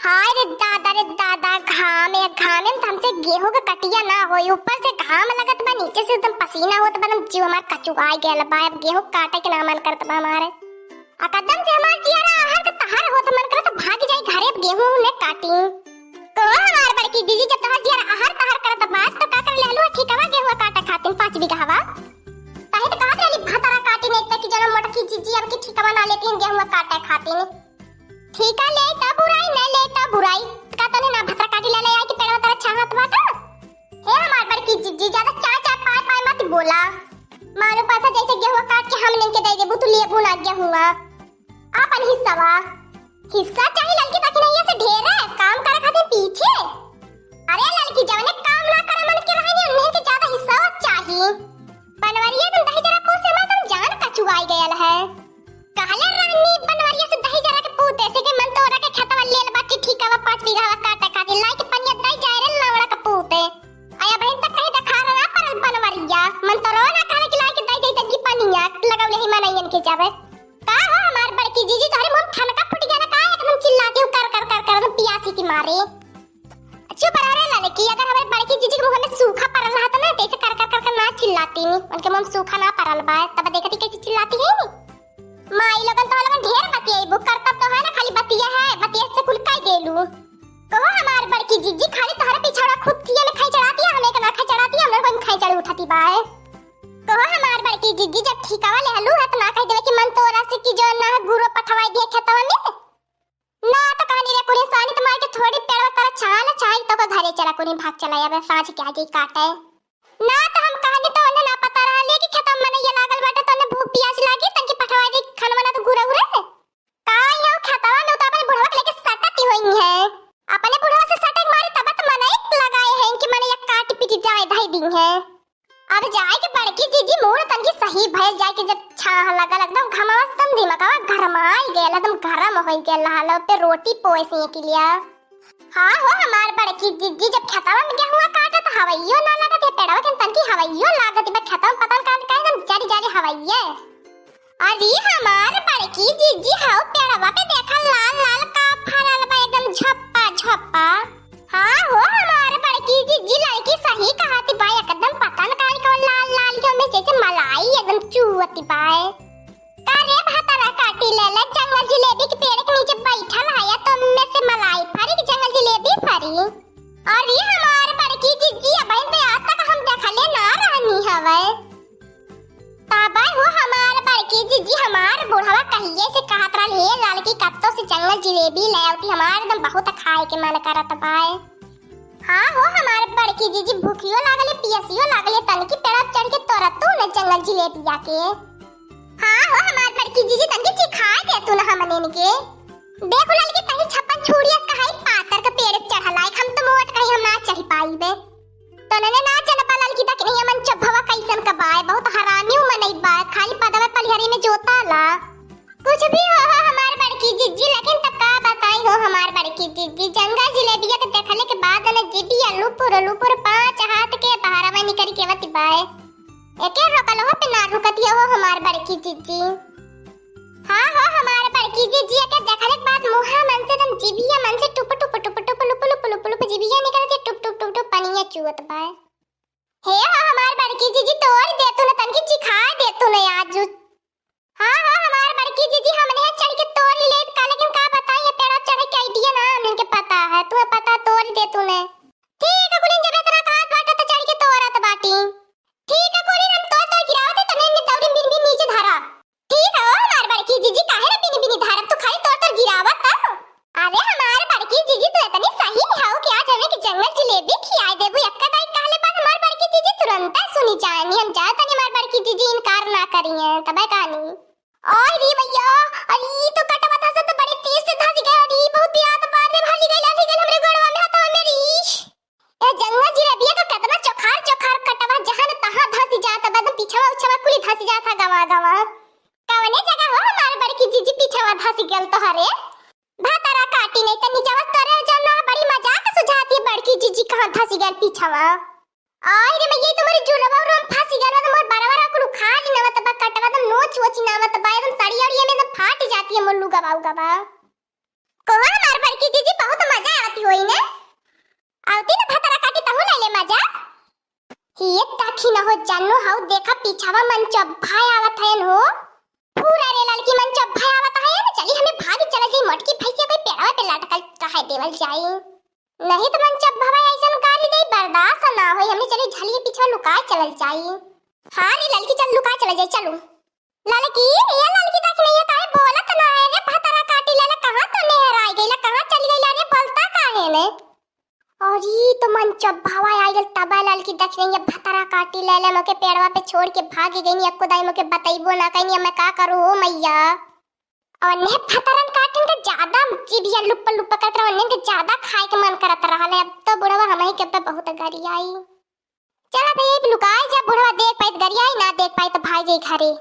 रे दादा घाम है घाम में हमसे गेहूं का कटिया ना होई। ऊपर से घाम लगत बा, नीचे से एकदम पसीना होत बा, एकदम जीव हमार कचुआई गेल बा। अब गेहूं काटे के ना मन करत बा हमारे। अकदम से हमार जियारा आहार के तहार होत मन करत भाग जाई घरे। अब गेहूं ने काटी तो हमार बड़की दीदी जब तहार जियारा आहार तहार करत बा तो का कर लेलु ठीकवा गेहूं काटे खातिन 5 बीघा हवा काहे तो कहत रहली भातारा काटी नहीं त कि जन मोटकी जीजी अब की ठीकवा ना लेती गेहूं काटे खातिन। ठीका ले ता बुराई न ले ता बुराई का तने ना भतरा काटी ले ले आई कि पेड़वा तारा चाहत बाटा। हे हमार बड़की जीजी ज्यादा चार चार पाय पाय मत बोला। मानो पासा जैसे गेहूं काट के हम लेके दे देबू तू लेबू ना गेहूं अपन हिस्सावा हिस्सा चाहिए लड़की ताकि नहीं ऐसे ढेर है काम करे खातिर पीछे। अरे लड़की जवने काम ना करे मन के रहे नहीं उन्हें के ज्यादा हिस्सा चाहिए। बनवरिया तुम दही जरा पूछे मैं तुम जान कचुआई गयल है। कहले रानी बनवरिया से दही जरा के पूते से के मन तोरा के खेतवा लेल बाटी ठीकावा 5 बीघा काटे खातिर लाई के पनिया दई जाए रे लवड़ा के पूते। आया बहन तक कहीं देखा रहा पर बनवरिया मन तोरा ना कहले कि लाई के दई दई तक पनिया लगावले ही मनैयन के जावे। का हो हमार बड़की जीजी तोरे मुंह ठनका फूट गया ना का एकदम चिल्लाती कर कर कर कर पियासी की मारे। चुप रह रे लड़की अगर हमारे बड़की जीजी के मुंह में सूखा पड़ल रहा त ना तैसे कर कर कर ना चिल्लाती नी। उनके मुंह सूखा ना पड़ल बा तब देखती कैसे चिल्लाती है नी। माई लोगन तो लोगन ढेर बतियाई बुक करतब तो है ना खाली बतिया है बतिया से कुल काई देलू। कहो हमार बड़की जीजी खाली तोहरा पिछौड़ा खुद किया में खाई चढ़ाती है हमें के ना खाई चढ़ाती है हम लोग खाई चढ़ उठाती बाए। कहो हमार बड़की जीजी जब ठीकावा ले हलू है तो ना कह देवे कि मन तोरा से की जो ना गुरो पठवाई दिए खेतवा में ना तो कहानी रे कुनी सानी तो मार के थोड़ी पेड़वा तारा छाल छाई तो को घरे चला कुनी भाग चला आवे सांझ के आजे काटे ना तो हम कहानी तो उन्हें ना पता रहा ले कि खेतवा में ये लागल बाटे तो ने भूख प्यास लागी तनकी पठवाई दी खाना ना तो गुरे गुरे का यो खेतवा में तो अपने बुढ़वा लेके सटती हुई है। अपने बुढ़वा से सटक मारी तब तो मनाई लगाए हैं कि मने ये काट पीट जाए धाई दिन है। अब जाए के बड़की जीजी मोड़ तनकी सही भय जाए कि जब छाह लगा एकदम घमावा तम दिमागवा गरमाई गेल एकदम गरम होई गेल हालो पे रोटी पोसे के लिए। हां हो हमार बड़की जीजी जब खेतवा में गेहूं काटत हवैयो ना लागत है पेड़वा के तनकी हवैयो लागत बा खेतवा में पता काट के एकदम जारी जारी हवैये। अरे हमार बड़की जीजी हाउ पेड़वा पे देखा लाल लाल का फरल बा एकदम झप्पा झप्पा। हां हो हमार बड़की जीजी लड़की सही कहती बा एकदम पता न काई को लाल लाल के में जैसे मलाई एकदम चुवती बाए। कारे भातारा काटी ले ले जंगल जिलेबी के पेड़ के नीचे बैठल है तो में से मलाई फरी कि जंगल जिलेबी फरी। अरे हमार बड़की जीजी अब इन आज तक हम देखले ना रहनी हवे ताबा हो हमार बड़की जीजी हमार बुढ़वा कहिए से कहत रहल हे लड़की कत्तो से जंगल जिलेबी ले आती हमार एकदम बहुत खाए के मन करत बाए। हां हो हमार बड़की जीजी भूखियो लागले पियसियो लागले तनकी पेड़ चढ़ के तोरतू न जंगल जिलेबी आके। हां हो हमार बड़की जीजी तनकी चिखा दे तू न हमने के देखो लड़की तनी छप्पन छुड़िया कहाई पातर के पेड़ चढ़लाई हम तो मोट कहीं हम ना चढ़ पाईबे तनने ना चल पालल की तक नहीं मन चभवा कैसन का बाय बहुत हरामी मनई बा खाली पदवा पलिहरी में जोताला कुछ भी हो हमार बड़की जीजी लेकिन तब का बताई हो हमार बड़की जीजी जंगल जिलेबिया के देखले के बाद ने जीबिया लुपुर 5 हाथ के बहारवा निकल के वती बाय एके रोकल हो पे ना रुकती हो हमार बड़की जीजी। हां हो हमार बड़की जीजी के देखले के बाद मुहा मन से दम जीबिया मन से टुप टुप टुप टुप लुप जीबिया निकल के टुप टुप टुप पनिया चुवत बाय। हे हमार बड़की जीजी तोड़ दे तू न तनकी चिखा दे तू न आज। हां हमार बड़की जीजी हमने चढ़ के तोड़ ले का लेकिन का बताई ये पेड़ चढ़ के आईडिया ना हमने के पता है तू पता तोड़ दे तूने। ठीक है कुलिन जब तेरा काट बाटा तो चढ़ के तोड़त बाटी ठीक है कुलिन हम तो गिरावत तो ने दौड़ी बिन बिन नीचे धारा ठीक है हमार बड़की जीजी काहे रे बिन बिन धारा तू खाली तोड़ गिरावत। अरे हमार बड़की जीजी तो इतनी सही हाउ कि आज हमें कि जंगल जिलेबी खियाई देबू एक्का दाई कहले बाद हमार बड़की जीजी तुरंत सुनी जानी हम जात नहीं हमार बड़की जीजी इनकार ना करिए तबे कहानी। ओए री भैया अरे तो कटवा था तो बड़ी तेज से धस गया अरे बहुत बियात बार में भाली गई हमरे गोड़वा में हाथ में रीश ए जंगल जिलेबी का कितना चोखार चोखार कटवा जहां तहां धस जात बाद पीछवा उछवा कुली धस जाता गवा गवा कवने जगह हो हमार बड़की जीजी पीछवा धस गेल तो हरे भातारा काटी नहीं त नीचवा तोरे जन्ना बड़ी मजाक सुझाती बड़की जीजी कहां धस गेल पीछवा। आई रे मैं ये तुम्हारी जुड़वा और हम फांसी गलवा तो मोर बराबर कुल खाली नवत बा कटवा तो नोच वोच नावत बा एकदम तड़ियाड़िया में तो फाट जाती है मुल्लू गवाऊ गवा। कोवा हमार बड़की जीजी बहुत हो जानू हाउ देखा पीछावा मन चब्भाई आवत है हो पूरा रे लड़की मन चब्भाई आवत है ना चली हमें भागी चला जाई मटकी भैंसिया कोई पेड़वा पे लटकल कहे देवल जाई नहीं तो मन चब्भावा ऐसन गाली दे बर्दाश्त ना होई हमने चली झलिए पीछा लुका चल जाई। हां रे लड़की चल लुका चल जाई चलो लड़की ये लड़की देख नहीं है काहे बोलत ना है रे भतरा काटी ले कहां तो नेहर आई गईला कहां चली गईला रे बोलता काहे ने और ये तो मन चब्भावा आई गल तबा लड़की देख रही है भतरा काटी ले ले मोके पेड़वा पे छोड़ के भागी गई नी अक्को दाई मोके बताइबो ना कहीं मैं का करूं हो मैया और ने भतरन काटन के ज्यादा जीभिया लुप लुप करत रहने के ज्यादा खाए के मन करत रहले अब तो बुढ़वा हम ही के पे बहुत गरी आई चला दे ये लुकाई जा बुढ़वा देख पाई गरी आई ना देख पाई तो भाई जे घरे।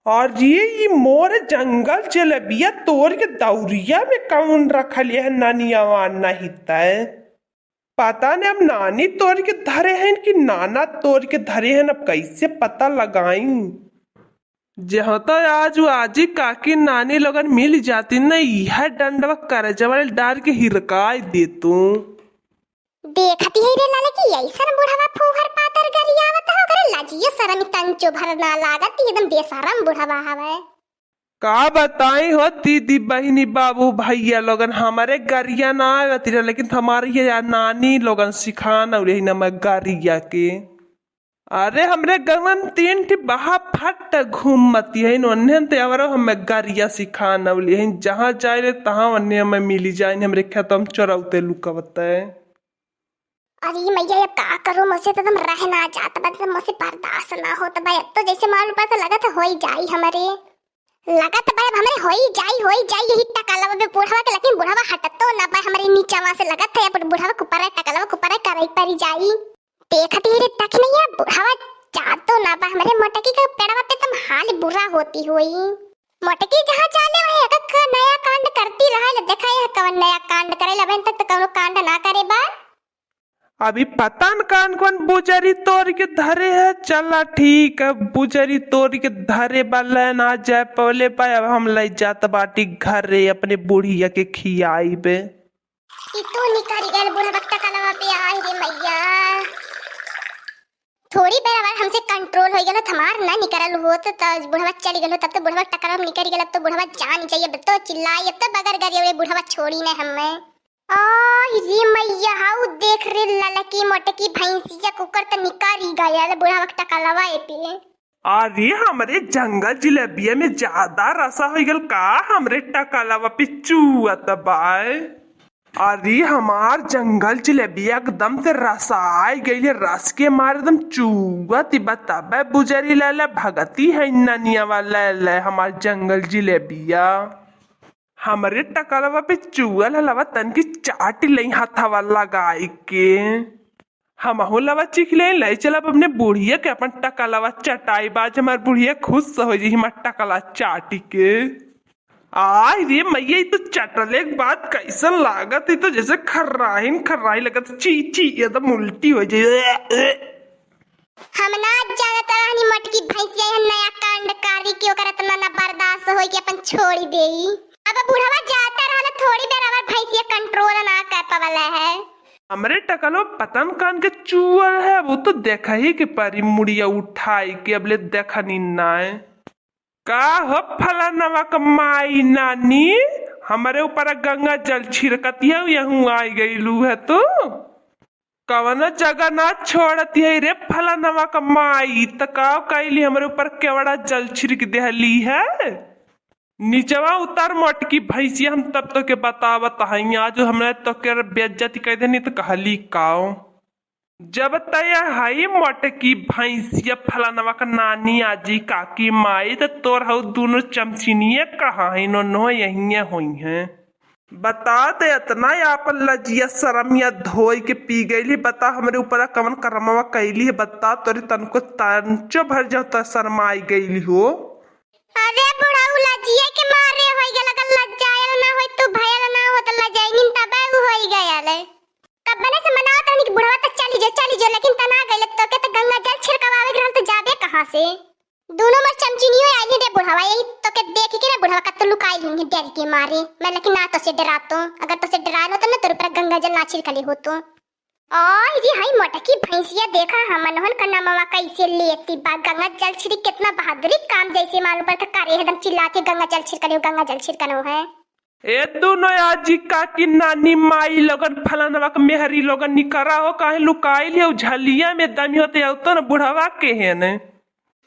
और ये मोर जंगल जलेबिया तोड़ के दौरिया में कौन रखल है नानियावा नहीं तय पता नहीं अब नानी तोड़ के धरे हैं कि नाना तोड़ के धरे हैं अब कैसे पता लगाई जहाँ तो आज वो आजी काकी नानी लोगन मिल जाती न यह डंडवा कर जवाल डाल के हिरकाई दे तू देखती है रे लाले की ऐसा बुढ़वा फूहर पातर गरियावत हो करे लाजिए शर्म तंचो भर ना लागत एकदम बेशरम बुढ़वा हवे का बताई हो दीदी बहनी बाबू भैया लोगन हमारे गरिया ना आवती रहे लेकिन हमारी ये नानी लोगन सिखाना उले ना मैं गरिया के अरे हमरे गवन 3 ठी बहा फट घूमती है अन्य ते आवरो हमें गरिया सिखाना उले हैं जहाँ जाए तहाँ अन्य हमें मिली जाए हमरे खेत हम चरौते लुकावते अरे मैया ये का करो मुझसे तो एकदम रह ना जाता बस मुझसे बर्दाश्त ना हो तो भाई अब तो जैसे मालूम पता लगा तो हो ही जाई हमारे लगा तो भाई हमारे हो ही जाई यही टकलवा पे बुढ़वा के लेकिन बुढ़वा हटत तो ना भाई हमारे नीचे वहां से लगा था पर बुढ़वा को ऊपर टकलवा को ऊपर कराई परी जाई देखती है तक नहीं है बुढ़वा जा तो ना भाई हमारे मोटकी के पेड़वा पे तुम हाल बुरा होती हुई मोटकी जहां जाने वही एक नया कांड करती रहा देखा है कौन नया कांड करे लबन तक तो कौन कांड ना करे बा अभी पता न कौन बुजरी तोड़ के धरे है चला ठीक है बुजरी तोड़ के धरे वाला ना जाए पहले पाए अब हम ले जात बाटी घरे अपने बुढ़िया के खियाई पे तो निकल गए बुढ़ा बक्ता कलवा पे आई रे मैया थोड़ी देर बाद हमसे कंट्रोल हो गया थमार ना निकल हो तो बुढ़वा चली गलो तब तो बुढ़वा टकरा निकल गया तो बुढ़वा जान चाहिए अब तो चिल्लाई अब तो बगर गरिए बुढ़वा छोड़ी ने हमें ये मैया हाउ देख रे ललकी मोटकी भैंसिया कुकर तो निकाली गया बुढ़ा वक्त कलवा पे अरे हमरे जंगल जलेबिया में ज्यादा रसा हो गल का हमरे टकलवा पे चुआ तबाए अरे हमार जंगल जलेबिया एकदम से रसाई गई रस के मारे एकदम चुआ ती बताबे बुजरी ले भगती है ननिया वाला ले हमार जंगल जलेबिया हमारे टकलवा पे चुअल हलवा तन की चाट ले हाथावा लगाई के हम लवा चिख ले चलब अपने बुढ़िया के अपन टकलवा चटाई बाज हमार बुढ़िया खुश हो जी हमार टकला चाटी के आई रे मैया तो चटले के बाद कैसन लागत है तो जैसे खर्राही लगत ची एकदम उल्टी हो जाए हम ना जानत रहनी मटकी भैंसिया नया कांड कारी के ओकरा तना ना बर्दाश्त होई के अपन छोड़ी देई अब बुढ़वा जाता रहला थोड़ी देर और भैंसिया कंट्रोल ना कर पावला है हमरे टकलो पतन कान के चुअल है वो तो देखा ही के परी मुड़िया उठाई के अबले देखा नी नाय का हो फलानवा कमाई नानी हमारे ऊपर गंगा जल छिड़कतिया यहूं आई गईलू है तो कवना जगह ना छोड़ती है रे फलानवा कमाई तकाव कैली हमारे ऊपर केवड़ा जल छिड़क देहली है नीचवा उतर मोटकी भैंसिया हम तब तो के बतावत हई आज हमने तो के बेइज्जती कह देनी तो कहली काओ जब तय हई मोटकी भैंसिया फलानवा का नानी आजी काकी माई तो तोर हऊ दोनों चमचिनिये कहा है नो यही हुई हैं बता दे इतना अपन लजिया शरमिया धोई के पी गईली बता हमारे ऊपर कवन करमवा कैली है बता तोरे तनको तंचो भर जाता शर्माई गईली हो अरे बुढ़ाऊ लजिया के मारे होई गया लगा लज्जायल ना होई तू भयल ना हो तो लजाइनिन तबे होई गया ले कब बने से मना तनी कि बुढ़वा तक चली जो लेकिन तना गइल तो के तो गंगा जल छिड़कावे रहल तो जाबे कहां से दोनों में चमचिनियो आइली रे बुढ़वा यही तो के देख के रे बुढ़वा कत लुकाई लिंगे डर के मारे मैं लेकिन ना तो से डरातो अगर तो से डरा लो तो ना तेरे ऊपर गंगा जल ना छिड़कली हो तो ओए जी हाई मोटकी भैंसिया देखा हमनहन का नामवा कैसे लेती बा। गंगा जल छिड़क कितना बहादुरी काम जैसे मालूम पड़ता करे एकदम चिल्ला के गंगा जल छिड़कनो गंगा जल छिड़कनो है। ए दोनों आजी काकी नानी माई लोगन फलानवा के मेहरी लोगन निकरा हो काहे लुकाइल हो झलिया में दमी होते तो न बुढ़वा के है न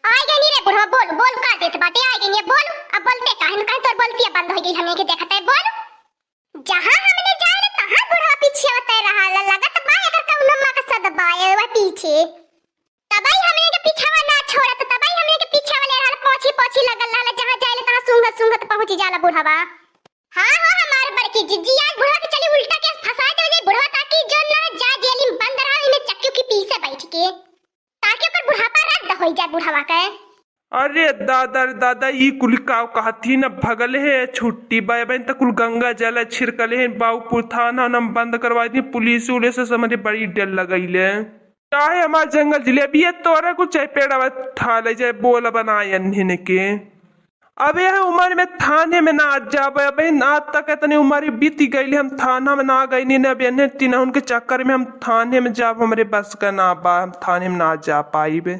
आई गनी रे बुढ़वा बोल बोल का देत बाटे आई गनी बोल अब बोलते काहे काहे तोर बोलती बंद हो गई हमने के देखते बोल जहां हमने जाए तहां बुढ़वा पीछे होते रहा लगत बा एकर कौनमा का सदबाए वा पीछे तबाई हमने के पीछावा ना छोड़त तबाई हमने के पीछे वाले रहल पोछी पोछी लगल रहल जहां जाए तहां सुंगत सुंगत पहुंच जाला बुढ़वा। हां हमार बड़की जिज्जी आज बुढ़वा के चली उल्टा के फंसा दे बुढ़वा ताकि जो ना जा जेल में बंद रहा में चक्की के पीछे बैठ के ताकि ओकर बुढ़ापा रद्द हो जाए बुढ़वा के। अरे दादा दादा ई कुल काव कहती न भगल है छुट्टी बाय बहन तक कुल गंगा जल छिड़कले है बाबूपुर थाना नम बंद करवा दी पुलिस उलिस से समझे बड़ी डर लगैले चाहे हमार जंगल जिलेबी है तोरा कुछ पेड़ा ठा ले जाए बोल बनाए अन्हिन के अबे उम्र में थाने में ना जाबे बहन आज तक इतनी उम्र बीती गई हम थाना में ना गई नहीं अब इन्हें तीन उनके चक्कर में हम थाने में जाब हमारे बस का ना बा हम थाने में ना जा पाई बे।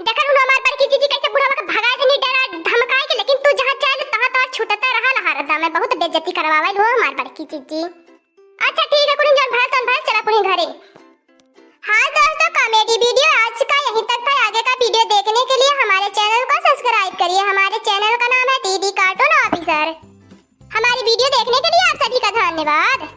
देखन हमार बड़की जीजी कैसे बुढ़वा के भगा देनी डरा धमकाए के लेकिन तू जहां चाहे तहां तो छूटता रहा हरदम में बहुत बेइज्जती करवावे लो हमार बड़की जीजी। अच्छा ठीक है कुनी जन भाई चला कुनी घरे। हाँ दोस्तों कॉमेडी वीडियो आज का यहीं तक था। आगे का वीडियो देखने के लिए हमारे चैनल को सब्सक्राइब करिए। हमारे चैनल का नाम है डीडी कार्टून ऑफिसर। हमारी वीडियो देखने के लिए आप सभी का धन्यवाद।